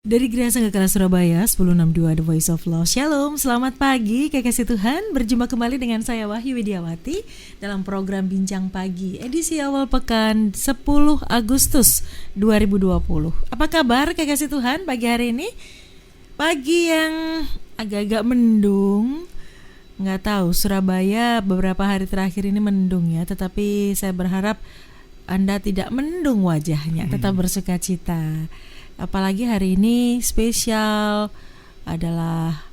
Dari Gereja Sanggakala Surabaya 1062 The Voice of Love. Shalom, selamat pagi kekasih Tuhan. Berjumpa kembali dengan saya Wahyu Widiawati dalam program Bincang Pagi edisi awal pekan 10 Agustus 2020. Apa kabar kekasih Tuhan pagi hari ini? Pagi yang agak-agak mendung. Nggak tahu, Surabaya beberapa hari terakhir ini mendung ya, tetapi saya berharap Anda tidak mendung wajahnya, tetap bersukacita. Apalagi hari ini spesial adalah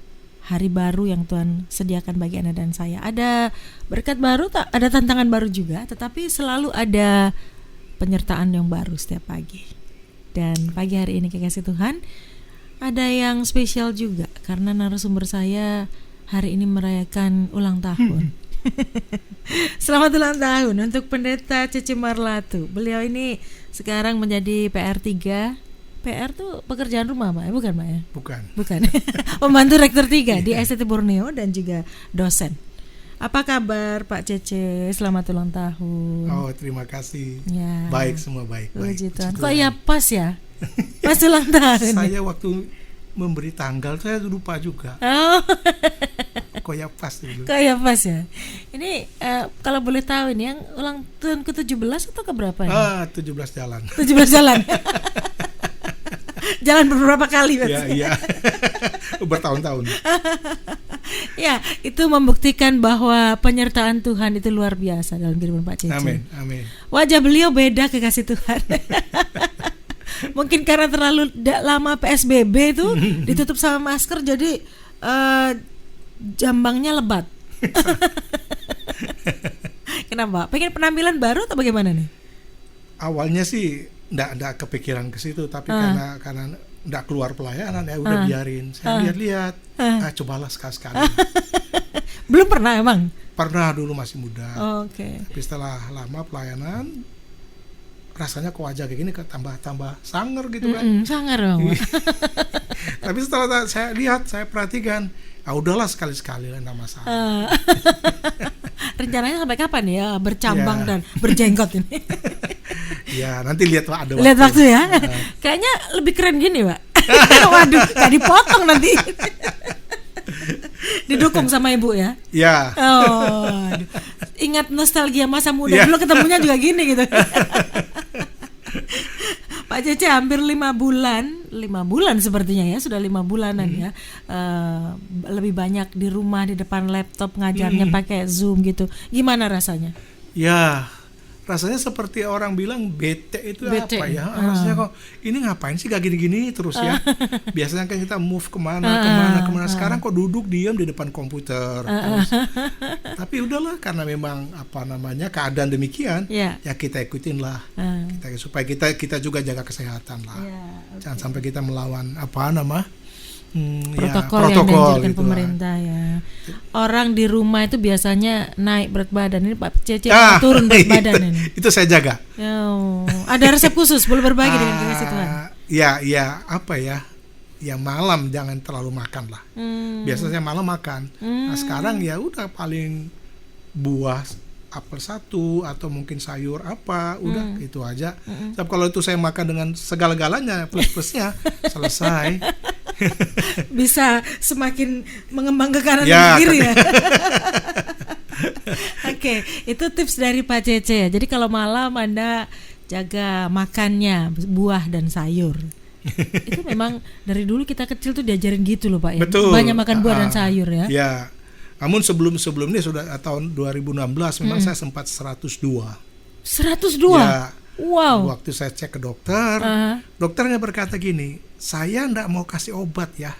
hari baru yang Tuhan sediakan bagi Anda dan saya. Ada berkat baru, ada tantangan baru juga, tetapi selalu ada penyertaan yang baru setiap pagi. Dan pagi hari ini kekasih Tuhan, ada yang spesial juga karena narasumber saya hari ini merayakan ulang tahun. Selamat ulang tahun untuk Pendeta Cece Marlatu. Beliau ini sekarang menjadi PR3. PR tuh pekerjaan rumah, Pak? Bukan, Pak ya? Bukan. Pembantu Rektor 3 di STT Borneo dan juga dosen. Apa kabar Pak Cece? Selamat ulang tahun. Oh, terima kasih. Ya. Baik, semua baik. Puji Tuhan. Kok ya pas ya? Pas ulang tahun. Saya waktu memberi tanggal saya lupa juga. Oh. Kok ya pas dulu. Kok ya pas ya? Ini kalau boleh tahu ini yang ulang tahun ke-17 atau keberapa ini? 17 jalan. 17 jalan. Jalan beberapa kali. Iya. Bertahun-tahun. Ya, itu membuktikan bahwa penyertaan Tuhan itu luar biasa dalam kehidupan Pak Cece. Amin. Wajah beliau beda kekasih Tuhan. Mungkin karena terlalu lama PSBB itu ditutup sama masker, jadi jambangnya lebat. Kenapa? Pengen penampilan baru atau bagaimana nih? Awalnya sih enggak kepikiran ke situ, tapi karena enggak keluar pelayanan ya udah biarin. Saya lihat-lihat, cobalah sekali-sekali. Belum pernah emang? Pernah dulu masih muda. Oke. Tapi setelah lama pelayanan, rasanya kok wajah kayak gini tambah sangar gitu kan. Sangar dong. Tapi setelah saya lihat, saya perhatikan, udahlah sekali-sekali lah, enggak masalah. Rencananya sampai kapan ya bercambang dan berjenggot ini? Ya, nanti lihat ada waktu. Lihat waktu ya. Kayaknya lebih keren gini, Pak. Waduh, gak dipotong nanti. Didukung sama ibu ya? Ya. Oh, aduh. Ingat nostalgia masa muda dulu ketemunya juga gini gitu. Pak Cece hampir 5 bulan sepertinya ya, sudah 5 bulanan ya, lebih banyak di rumah di depan laptop ngajarnya pakai Zoom gitu. Gimana rasanya? Ya, rasanya seperti orang bilang bete itu bete. Apa ya? Rasanya kok ini ngapain sih gak gini-gini terus ya? Biasanya kan kita move kemana. Sekarang kok duduk diam di depan komputer terus. Tapi udahlah, karena memang keadaan demikian, ya kita ikutin lah. Supaya kita juga jaga kesehatan lah. Jangan sampai kita melawan protokol yang dianjurkan pemerintah ya. Orang di rumah itu biasanya naik berat badan, ini Pak Cece turun berat badan ini. Itu saya jaga. Ada resep khusus, boleh berbagi dengan kekasih Tuhan? Ya malam jangan terlalu makan lah. Biasanya malam makan. Nah sekarang ya udah paling buah apel 1 atau mungkin sayur udah itu aja. Sebab kalau itu saya makan dengan segala-galanya plus-plusnya selesai. Bisa semakin mengembang ke kanan dan kiri ya. Oke, itu tips dari Pak Cece ya. Jadi kalau malam Anda jaga makannya buah dan sayur. Itu memang dari dulu kita kecil tuh diajarin gitu loh Pak ya. Betul. Banyak makan buah dan sayur ya. Ya. Namun sebelum ini sudah tahun 2016 memang saya sempat 102. 102? Ya. Wow. Waktu saya cek ke dokter, dokternya berkata gini, saya enggak mau kasih obat ya.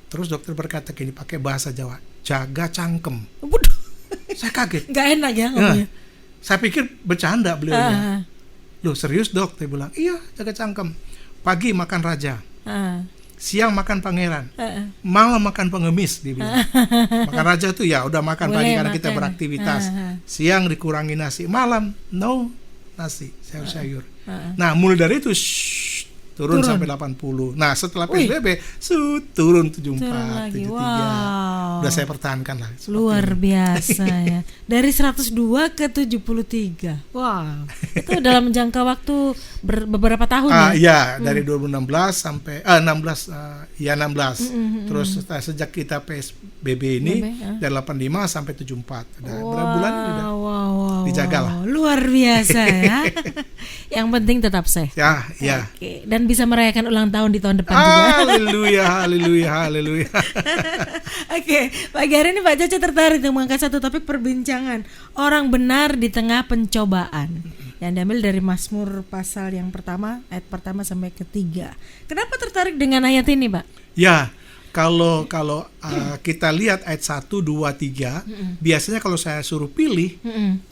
Terus dokter berkata gini, pakai bahasa Jawa, jaga cangkem. Saya kaget. Gak enak ya ngomongnya. Saya pikir bercanda beliaunya. Loh serius dok? Dia bilang, iya jaga cangkem. Pagi makan raja, siang makan pangeran, malam makan pengemis. Dia bilang. Makan raja tuh ya udah makan pagi karena kita beraktivitas. Siang dikurangi nasi, malam no nasi, sayur-sayur. Nah mulai dari itu turun sampai 80. Nah, setelah PSBB turun 74, Turun lagi. 73. Wow. Udah saya pertahankan lah. Luar biasa ya. Dari 102 ke 73. Wow. Itu dalam jangka waktu beberapa tahun ya? Iya, dari 2016 sampai 16 Terus sejak kita PSBB ini dari 85 sampai 74. Ada berapa bulan ini udah? Wow. Dijaga lah. Luar biasa ya. Yang penting tetap sehat. Ya. Oke. Dan bisa merayakan ulang tahun di tahun depan juga. Haleluya. Oke, pagi hari ini Pak Caca tertarik untuk mengangkat satu topik perbincangan, orang benar di tengah pencobaan, yang diambil dari Mazmur pasal yang pertama, ayat pertama sampai ketiga. Kenapa tertarik dengan ayat ini, Pak? Ya, kalau kita lihat ayat 1, 2, 3, biasanya kalau saya suruh pilih,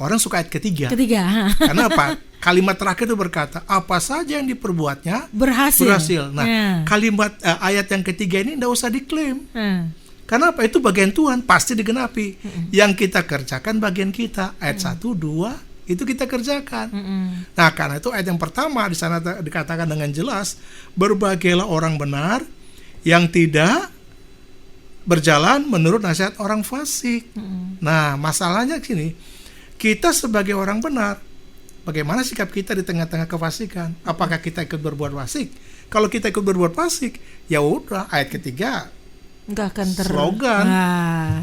orang suka ayat ketiga. Karena apa? Kalimat terakhir itu berkata, apa saja yang diperbuatnya berhasil. Nah, kalimat ayat yang ketiga ini tidak usah diklaim. Karena apa? Itu bagian Tuhan, pasti digenapi. Yang kita kerjakan bagian kita. Ayat 1, 2 itu kita kerjakan. Nah, karena itu ayat yang pertama di sana dikatakan dengan jelas, berbahagialah orang benar yang tidak berjalan menurut nasihat orang fasik. Nah, masalahnya gini, kita sebagai orang benar, bagaimana sikap kita di tengah-tengah kefasikan? Apakah kita ikut berbuat fasik? Kalau kita ikut berbuat fasik, ya udah, ayat ketiga nggak akan slogan,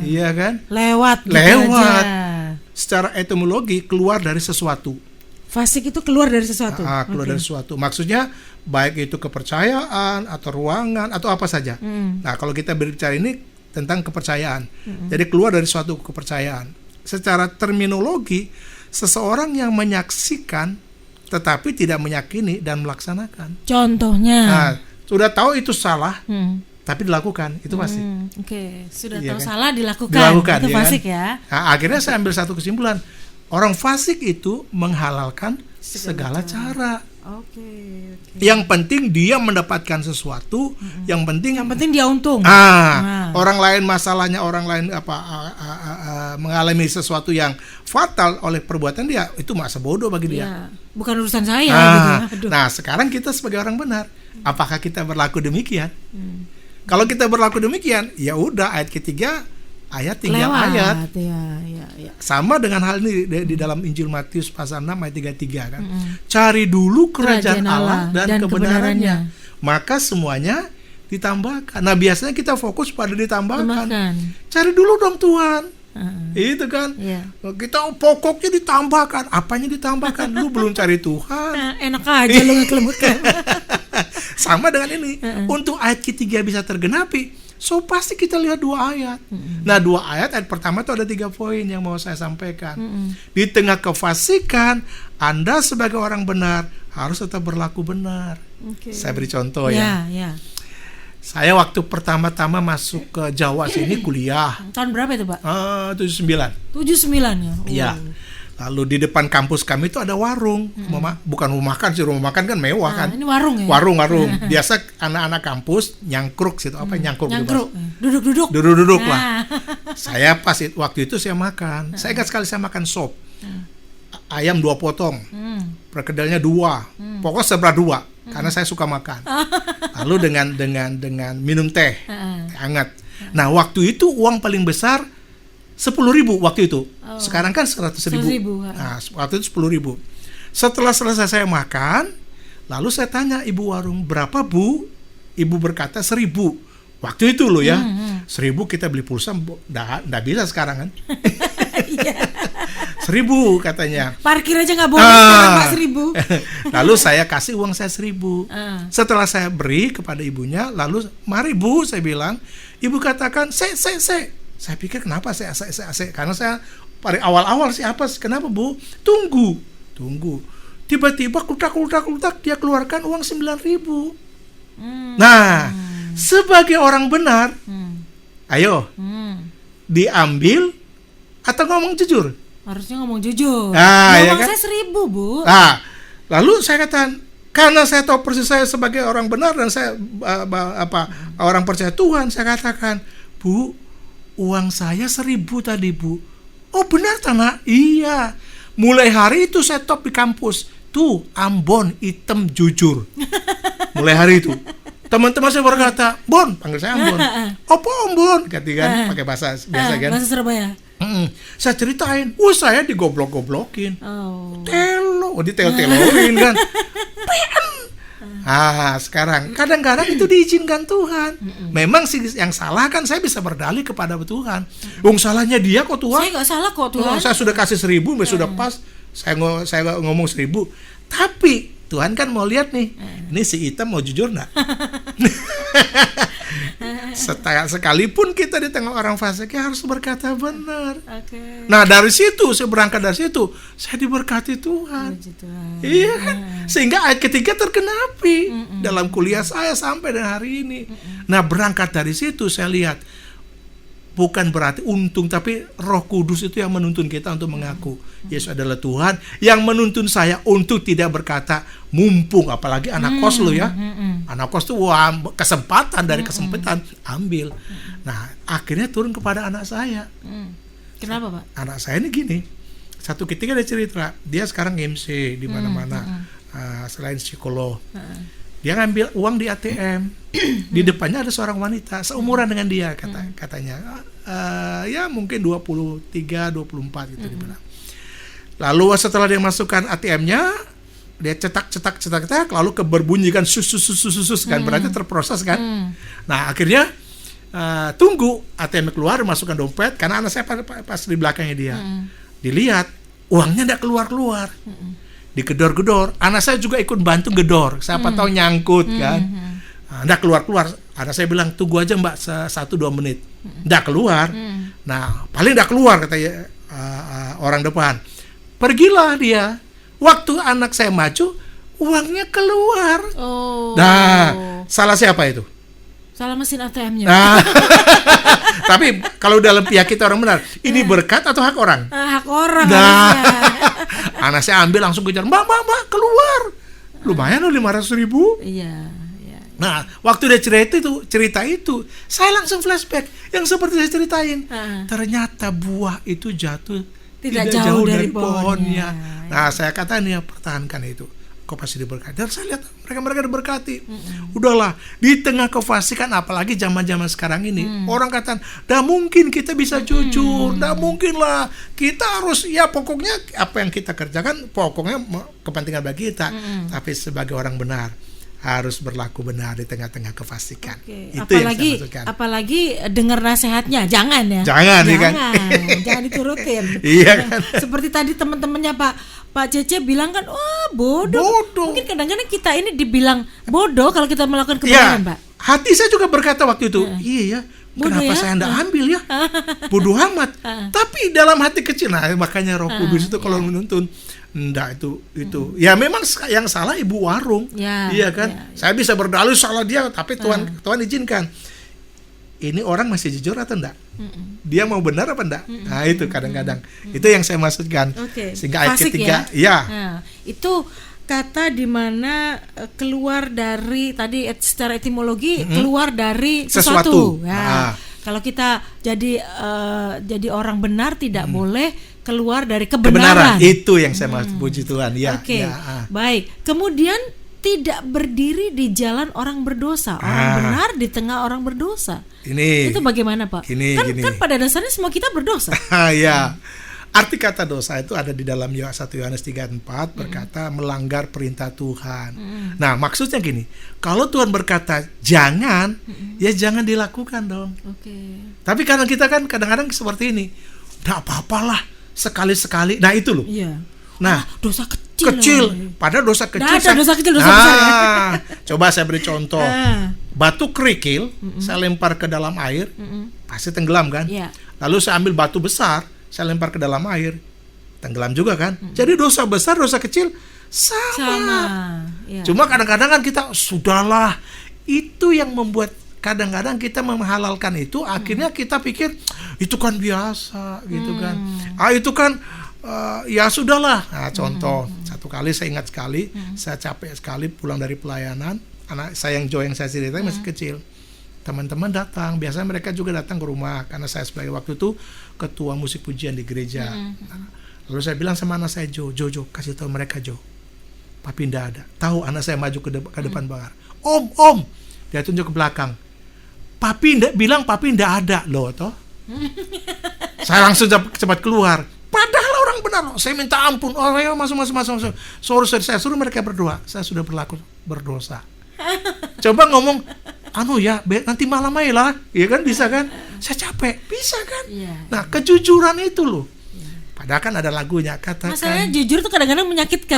iya kan? Lewat. Aja. Secara etimologi keluar dari sesuatu. Fasik itu keluar dari sesuatu. Keluar dari sesuatu. Maksudnya baik itu kepercayaan atau ruangan atau apa saja. Nah, kalau kita berbicara ini tentang kepercayaan, jadi keluar dari suatu kepercayaan. Secara terminologi, seseorang yang menyaksikan tetapi tidak meyakini dan melaksanakan. Contohnya. Nah, sudah tahu itu salah. Tapi dilakukan, itu fasik. Sudah tahu kan? Salah dilakukan itu fasik kan? Ya. Nah, akhirnya saya ambil satu kesimpulan, orang fasik itu menghalalkan segala cara. Yang penting dia mendapatkan sesuatu, yang penting dia untung. Orang lain masalahnya, orang lain mengalami sesuatu yang fatal oleh perbuatan dia, itu masa bodoh bagi dia. Bukan urusan saya. Gitu ya. Nah, sekarang kita sebagai orang benar, apakah kita berlaku demikian? Kalau kita berlaku demikian, ya udah ayat ketiga, ayat tinggal ayat. Ya. Sama dengan hal ini di dalam Injil Matius pasal 6 ayat 33 kan. Cari dulu kerajaan Allah dan kebenarannya, maka semuanya ditambahkan. Nah, biasanya kita fokus pada ditambahkan. Cari dulu dong Tuhan. Itu kan. Kita pokoknya ditambahkan. Apanya ditambahkan? Lu belum cari Tuhan. Enak aja lu ngekelembutkan. Sama dengan ini. Untuk ayat ketiga bisa tergenapi, so pasti kita lihat dua ayat. Nah, dua ayat pertama itu ada 3 poin yang mau saya sampaikan. Di tengah kefasikan, Anda sebagai orang benar harus tetap berlaku benar. Saya beri contoh ya. Saya waktu pertama-tama masuk ke Jawa sini kuliah. Tahun berapa itu, Pak? 79. 79 ya? Iya. Lalu di depan kampus kami itu ada warung. Bukan rumah makan sih, rumah makan kan mewah kan. Ini warung ya? Warung. Biasa anak-anak kampus nyangkruk situ. Apa nyangkruk? Duduk-duduk lah. Saya pas waktu itu saya makan. Saya ingat sekali saya makan sop. Ayam 2 potong. Perkedelnya 2. Pokoknya sebelah 2 karena saya suka makan. Lalu dengan minum teh hangat. Nah, waktu itu uang paling besar 10.000 waktu itu. Sekarang kan 100.000. Nah, waktu itu 10.000. Setelah selesai saya makan, lalu saya tanya ibu warung, berapa Bu? Ibu berkata 1.000. Waktu itu loh ya. 1.000 kita beli pulsa nggak bisa sekarang kan. 1.000 katanya. Parkir aja nggak boleh sekarang Pak 1.000. Lalu saya kasih uang saya 1.000. Setelah saya beri kepada ibunya, lalu mari Bu, saya bilang. Ibu katakan, saya pikir kenapa saya karena saya pada awal-awal sih apa? Kenapa Bu? Tunggu. Tiba-tiba klutak dia keluarkan uang 9.000. Nah, sebagai orang benar, ayo diambil atau ngomong jujur? Harusnya ngomong jujur. Ya kan? Saya 1.000 Bu. Nah, lalu saya katakan, karena saya tahu persis saya sebagai orang benar dan saya orang percaya Tuhan, saya katakan, Bu, uang saya 1.000 tadi Bu. Oh benar Tanah? Iya. Mulai hari itu saya top di kampus. Tuh Ambon hitam jujur. Mulai hari itu teman-teman saya berkata, Bon, panggil saya Ambon. Apa Om Bon? Kan pakai bahasa biasa kan. Bahasa Surabaya. Saya ceritain, saya digoblok-goblokin. Oh. Ditel-teloin kan. Sekarang kadang-kadang itu diizinkan Tuhan. Memang sih yang salah kan saya bisa berdalih kepada Tuhan. Salahnya dia kok Tuhan. Saya nggak salah kok Tuhan. Saya sudah kasih 1.000, sudah pas. Saya ngomong 1.000. Tapi Tuhan kan mau lihat nih, ini si Itam mau jujur nggak? Sekalipun kita di tengah orang fasik harus berkata benar. Okay. Nah dari situ, saya berangkat dari situ, saya diberkati Tuhan. Iya kan? Sehingga ayat ketiga terkena api dalam kuliah saya sampai dengan hari ini. Nah berangkat dari situ saya lihat, bukan berarti untung, tapi Roh Kudus itu yang menuntun kita untuk mengaku Yesus adalah Tuhan, yang menuntun saya untuk tidak berkata mumpung, apalagi anak kos lo ya. Anak kos tuh kesempatan dari kesempitan ambil. Nah akhirnya turun kepada anak saya. Kenapa Pak? Anak saya ini gini, satu ketika dia cerita, dia sekarang MC di mana-mana, selain psikolog. Dia ngambil uang di ATM. Di depannya ada seorang wanita seumuran dengan dia, katanya. Ya mungkin 23, 24 gitu dibilang. Lalu setelah dia masukkan ATM-nya, dia cetak, lalu berbunyikan sus kan, berarti terproses kan. Nah akhirnya tunggu ATM keluar, masukkan dompet, karena anak saya pas di belakangnya dia. Dilihat uangnya tidak keluar. Digedor-gedor, anak saya juga ikut bantu gedor, siapa tahu nyangkut kan. Nggak keluar. Anak saya bilang, tunggu aja Mbak 1-2 menit. Nggak keluar. Nah paling nggak keluar, kata orang depan. Pergilah dia. Waktu anak saya maju, uangnya keluar. Nah salah siapa itu? Salah mesin ATM-nya. Tapi kalau dalam pihak kita orang benar, ini berkat atau hak orang? Hak orang. Anak saya ambil langsung kejar, Mbak, keluar. Lumayan loh 500.000. Iya. Nah, waktu dia cerita itu, saya langsung flashback yang seperti saya ceritain. Ternyata buah itu jatuh tidak jauh dari pohonnya. Nah, saya katakan ya, pertahankan itu. Kau pasti diberkati. Dan saya lihat mereka diberkati. Udahlah, di tengah kefasikan, apalagi zaman-zaman sekarang ini, orang kata, dah mungkin kita bisa jujur, dah mungkin lah, kita harus, ya pokoknya apa yang kita kerjakan, pokoknya kepentingan bagi kita. Tapi sebagai orang benar, harus berlaku benar di tengah-tengah kefasikan. Itu apalagi, yang saya maksudkan. Apalagi dengar nasihatnya, jangan ya. Jangan. Jangan diturutin. Iya kan. Seperti tadi teman-temannya Pak Cece bilang kan, bodoh. Mungkin kadang-kadang kita ini dibilang bodoh kalau kita melakukan kebenaran, Pak. Hati saya juga berkata waktu itu, iya ya, kenapa saya enggak ambil ya? Bodoh amat. Tapi dalam hati kecil, nah makanya Roh Kudus itu kalau menuntun, enggak itu. Ya memang yang salah ibu warung. Iya kan? Saya bisa berdalih salah dia, tapi Tuhan izinkan. Ini orang masih jujur atau enggak? Dia mau benar apa enggak? Nah itu kadang-kadang. Itu yang saya maksudkan. Sehingga ayat ketiga, itu kata di mana keluar dari, tadi secara etimologi keluar dari sesuatu. Kalau kita jadi orang benar, tidak boleh keluar dari kebenaran. Itu yang saya maksud, puji Tuhan. Baik. Kemudian tidak berdiri di jalan orang berdosa. Orang benar di tengah orang berdosa. Itu bagaimana Pak? Kan pada dasarnya semua kita berdosa. Arti kata dosa itu ada di dalam 1 Yohanes 3:4 berkata melanggar perintah Tuhan. Nah maksudnya gini, kalau Tuhan berkata jangan, ya jangan dilakukan dong. Tapi karena kita kan kadang-kadang seperti ini, nggak apa-apalah sekali-sekali. Nah itu loh. Nah dosa kecil. Padahal dosa kecil. Dosa kecil, dosa besar ya. Coba saya beri contoh. Batu kerikil saya lempar ke dalam air, pasti tenggelam kan? Lalu saya ambil batu besar, saya lempar ke dalam air, tenggelam juga kan? Jadi dosa besar, dosa kecil sama. Cuma kadang-kadang kan kita sudahlah, itu yang membuat kadang-kadang kita menghalalkan itu, akhirnya kita pikir itu kan biasa gitu kan. Itu kan ya sudahlah. Nah, contoh satu kali saya ingat sekali, saya capek sekali pulang dari pelayanan, anak saya yang saya ceritain masih kecil. Teman-teman datang, biasanya mereka juga datang ke rumah karena saya sebagai waktu itu ketua musik pujian di gereja. Lalu saya bilang sama anak saya, Jo, kasih tahu mereka Jo, papi ndak ada. Tahu anak saya maju ke depan bar. Om, dia tunjuk ke belakang. Papi bilang papi ndak ada loh toh. Saya langsung cepat keluar. Padahal orang benar loh. Saya minta ampun. Oh ya masuk. Sorry, saya suruh mereka berdoa. Saya sudah berlaku berdosa. Coba ngomong, nanti malam aja lah, ya kan bisa kan? Saya capek, bisa kan? Nah kejujuran itu loh. Padahal kan ada lagunya katakan. Masalahnya jujur tuh kadang-kadang menyakitkan.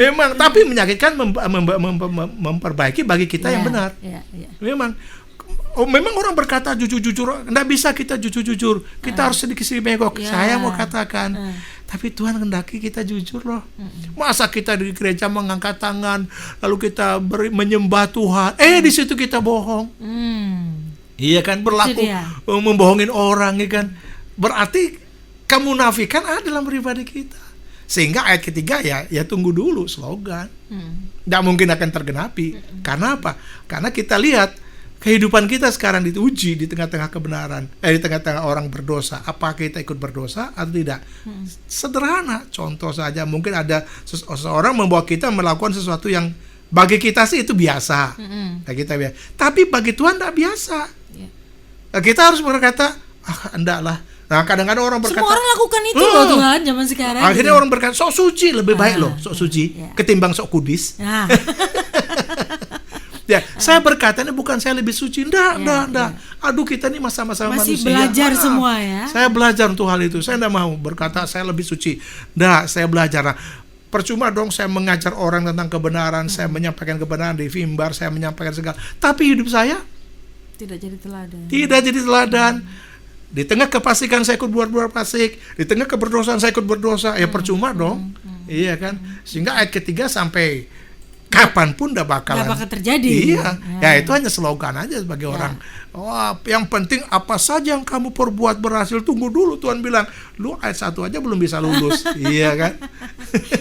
Memang, tapi menyakitkan memperbaiki bagi kita yang benar. Memang orang berkata jujur, enggak bisa kita jujur. Kita harus sedikit bengkok. Saya mau katakan, tapi Tuhan hendaki kita jujur loh. Masa kita di gereja mengangkat tangan, lalu kita menyembah Tuhan, di situ kita bohong. Iya kan, berlaku membohongin orang, ya kan. Berarti kemunafikan ada dalam pribadi kita. Sehingga ayat ketiga ya tunggu dulu slogan. Nggak mungkin akan tergenapi. Karena apa? Karena kita lihat kehidupan kita sekarang diuji di tengah-tengah kebenaran, di tengah-tengah orang berdosa. Apakah kita ikut berdosa atau tidak? Sederhana, contoh saja. Mungkin ada seseorang membawa kita melakukan sesuatu yang bagi kita sih itu biasa. Tapi bagi Tuhan tidak biasa. Kita harus berkata, enggak lah. Nah kadang-kadang orang berkata, semua orang lakukan itu loh Tuhan zaman sekarang. Akhirnya orang berkata, sok suci lebih baik loh, sok suci ketimbang sok kudis. Saya berkata ini bukan saya lebih suci, enggak. Aduh kita ini sama-sama masih manusia. Belajar semua ya. Saya belajar untuk hal itu. Saya enggak mau berkata saya lebih suci. Enggak, saya belajar. Percuma dong saya mengajar orang tentang kebenaran, saya menyampaikan kebenaran di mimbar, saya menyampaikan segala. Tapi hidup saya tidak jadi teladan. Di tengah kefasikan saya ikut buat fasik, di tengah keberdosaan saya ikut berdosa, ya percuma dong. Iya kan? Sehingga ayat ketiga sampai kapanpun nggak bakal terjadi. Ya itu hanya slogan aja sebagai orang. Wah, yang penting apa saja yang kamu perbuat berhasil, tunggu dulu. Tuhan bilang, lu ayat 1 aja belum bisa lulus. Iya kan?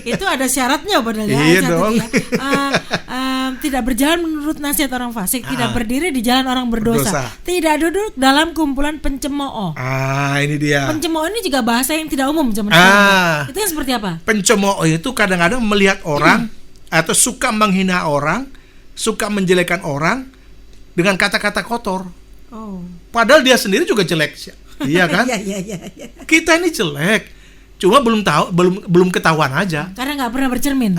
Itu ada syaratnya padahal ya. Iya dong. Tidak berjalan menurut nasihat orang fasik, tidak berdiri di jalan orang berdosa, tidak duduk dalam kumpulan pencemooh. Ini dia. Pencemooh ini juga bahasa yang tidak umum zaman sekarang. Itu yang seperti apa? Pencemooh itu kadang-kadang melihat orang atau suka menghina orang, suka menjelekkan orang dengan kata-kata kotor. Padahal dia sendiri juga jelek, iya kan? Kita ini jelek, cuma belum ketahuan aja. Karena nggak pernah bercermin.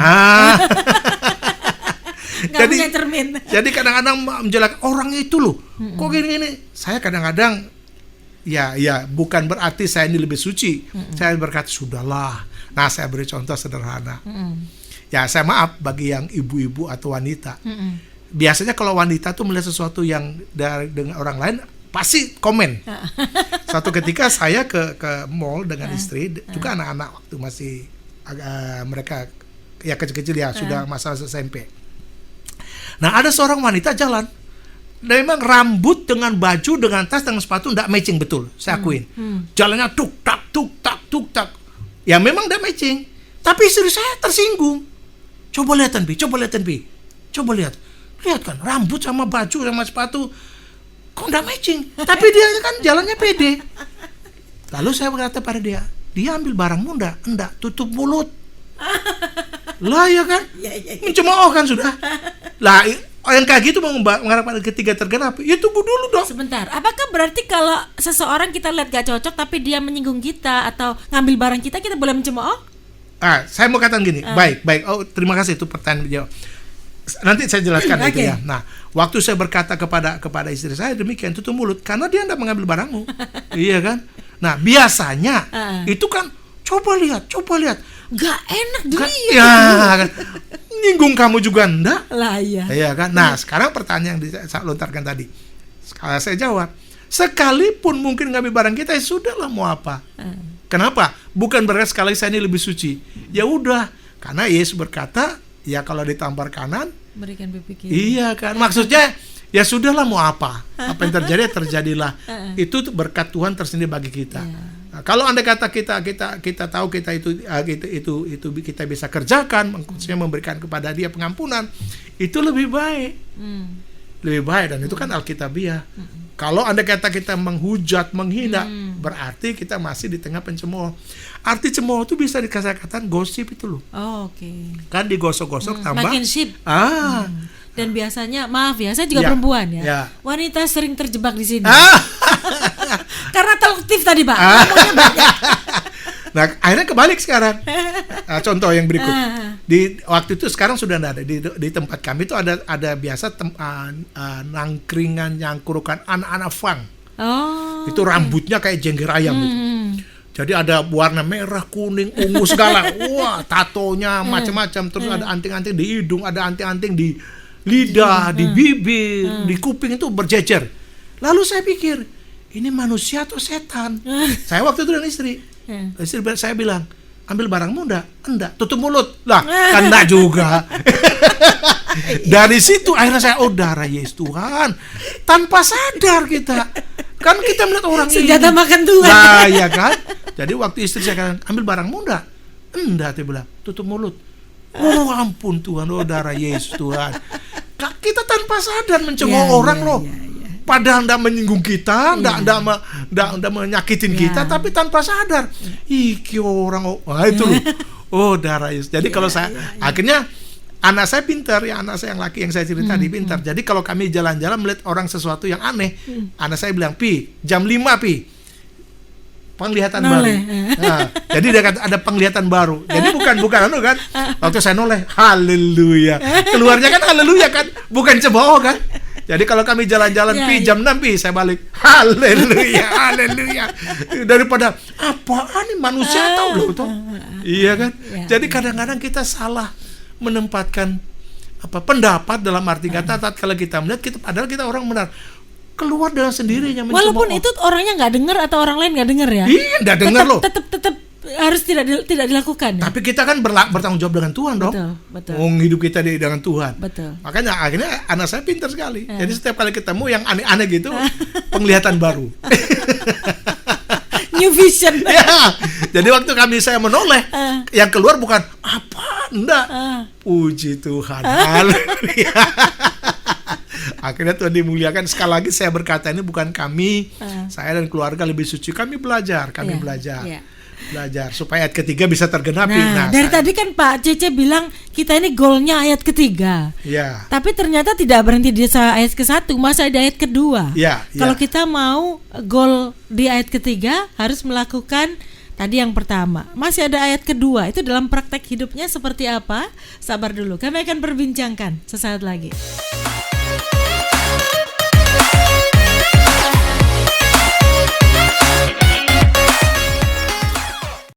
Nggak punya cermin. Jadi kadang-kadang menjelekkan orang itu loh. Kok gini-gini? Saya kadang-kadang ya bukan berarti saya ini lebih suci. Saya berkata sudahlah. Nah saya beri contoh sederhana. Ya saya maaf bagi yang ibu-ibu atau wanita. Biasanya kalau wanita tuh melihat sesuatu yang dengan orang lain pasti komen. Suatu ketika saya ke mall dengan istri, juga anak-anak waktu masih mereka ya kecil-kecil ya sudah masa SMP. Nah ada seorang wanita jalan, dan memang rambut dengan baju dengan tas dengan sepatu tidak matching betul, saya akuin. Jalannya tuk tak, ya memang tidak matching. Tapi istri saya tersinggung. Coba lihat kan rambut sama baju sama sepatu kok nggak matching, tapi dia kan jalannya pede. Lalu saya berkata pada dia ambil barangmu enggak, tutup mulut. Lah ya kan, cuma kan sudah lah. Yang kayak gitu mengharapkan ketiga tergenap, ya tunggu dulu dong. Sebentar, apakah berarti kalau seseorang kita lihat gak cocok tapi dia menyinggung kita atau ngambil barang kita boleh mencemooh? Saya mau katakan gini, baik. Oh, terima kasih itu pertanyaan beliau. Nanti saya jelaskan itu ya. Nah, waktu saya berkata kepada istri saya demikian, tutup mulut karena dia tidak mengambil barangmu. Iya kan? Nah, biasanya itu kan coba lihat. Gak enak dulu ya. Kan? Nyinggung kamu juga enggak? Lah iya. Iya kan? Nah, sekarang pertanyaan yang saya lontarkan tadi. Sekarang saya jawab, sekalipun mungkin ngambil barang kita, ya sudahlah mau apa? Kenapa? Bukan berarti sekali saya ini lebih suci. Ya udah, karena Yesus berkata, ya kalau ditampar kanan, berikan pipi kiri. Iya kan, maksudnya ya sudahlah mau apa yang terjadi terjadilah. Itu berkat Tuhan tersendiri bagi kita. Nah, kalau andai kata kita tahu kita itu kita bisa kerjakan, maksudnya memberikan kepada dia pengampunan, itu lebih baik. Lebih baik, dan itu kan Alkitabiah. Kalau andai kata kita menghujat, menghina, berarti kita masih di tengah pencemooh. Arti cemooh itu bisa dikatakan gosip itu loh. Oh, oke. Kan digosok-gosok tambah. Makin sip. Dan biasanya, maaf ya, saya juga perempuan ya. Wanita sering terjebak di sini. Karena telektif tadi, Pak. Ngomongnya banyak. Nah, akhirnya kebalik sekarang. Contoh yang berikut. Di waktu itu sekarang sudah ada di tempat kami itu ada biasa nangkringan nyangkurukan anak-anak fang. Oh. Itu rambutnya kayak jengger ayam gitu. Jadi ada warna merah, kuning, ungu segala. Wah, tatonya macam-macam. Terus ada anting-anting di hidung, ada anting-anting di lidah, di bibir, di kuping itu berjejer. Lalu saya pikir, ini manusia atau setan? Saya waktu itu dengan istri. Istri saya bilang, ambil barangmu enggak, tutup mulut. Lah, kan enggak juga. Dari situ akhirnya saya, oh darah Yesus Tuhan. Tanpa sadar kita. Kan kita melihat orang senjata ini. Makan Tuhan. Nah, ya kan? Jadi waktu istri saya katakan, ambil barangmu enggak, dia bilang, tutup mulut. Oh ampun Tuhan, oh darah Yesus Tuhan. Kita tanpa sadar mencemooh orang loh. Padahal tidak menyinggung kita, tidak menyakitin kita, tapi tanpa sadar. Iki orang, itu loh. Oh darah Yesus. Jadi kalau saya, akhirnya anak saya pintar ya, anak saya yang laki yang saya cerita tadi pintar. Jadi kalau kami jalan-jalan melihat orang sesuatu yang aneh, anak saya bilang, Pi, jam 5 Pi, penglihatan baru. Nah, jadi dia kata ada penglihatan baru. Jadi bukan kan? Waktu saya noleh, haleluya. Keluarnya kan haleluya kan, bukan cemooh kan. Jadi kalau kami jalan-jalan Pi jam 6 Pi, saya balik, haleluya. Daripada apaan nih manusia tahu loh tuh. Iya kan? Jadi kadang-kadang kita salah menempatkan pendapat dalam arti kata kalau kita melihat padahal kita orang benar. Keluar dengan sendirinya mencemooh. Walaupun itu orangnya nggak dengar atau orang lain nggak dengar ya. Iya, nggak dengar loh. Tetap harus tidak dilakukan. Tapi kita kan bertanggung jawab dengan Tuhan dong. Betul. Hidup kita dengan Tuhan. Betul. Makanya akhirnya anak saya pintar sekali. Jadi setiap kali ketemu yang aneh-aneh gitu, penglihatan baru. New vision. Ya. Jadi waktu saya menoleh, yang keluar bukan apa, enggak. Puji Tuhan. Haleluya. Akhirnya Tuhan dimuliakan. Sekali lagi saya berkata ini bukan kami, saya dan keluarga lebih suci. Kami belajar. Belajar supaya ayat ketiga bisa tergenapi. Nah, dari tadi kan Pak Cece bilang kita ini goalnya ayat ketiga. Ya. Tapi ternyata tidak berhenti di ayat ke-1, masih ada ayat kedua. Kalau kita mau goal di ayat ketiga harus melakukan tadi yang pertama. Masih ada ayat kedua. Itu dalam praktek hidupnya seperti apa? Sabar dulu. Kami akan perbincangkan sesaat lagi.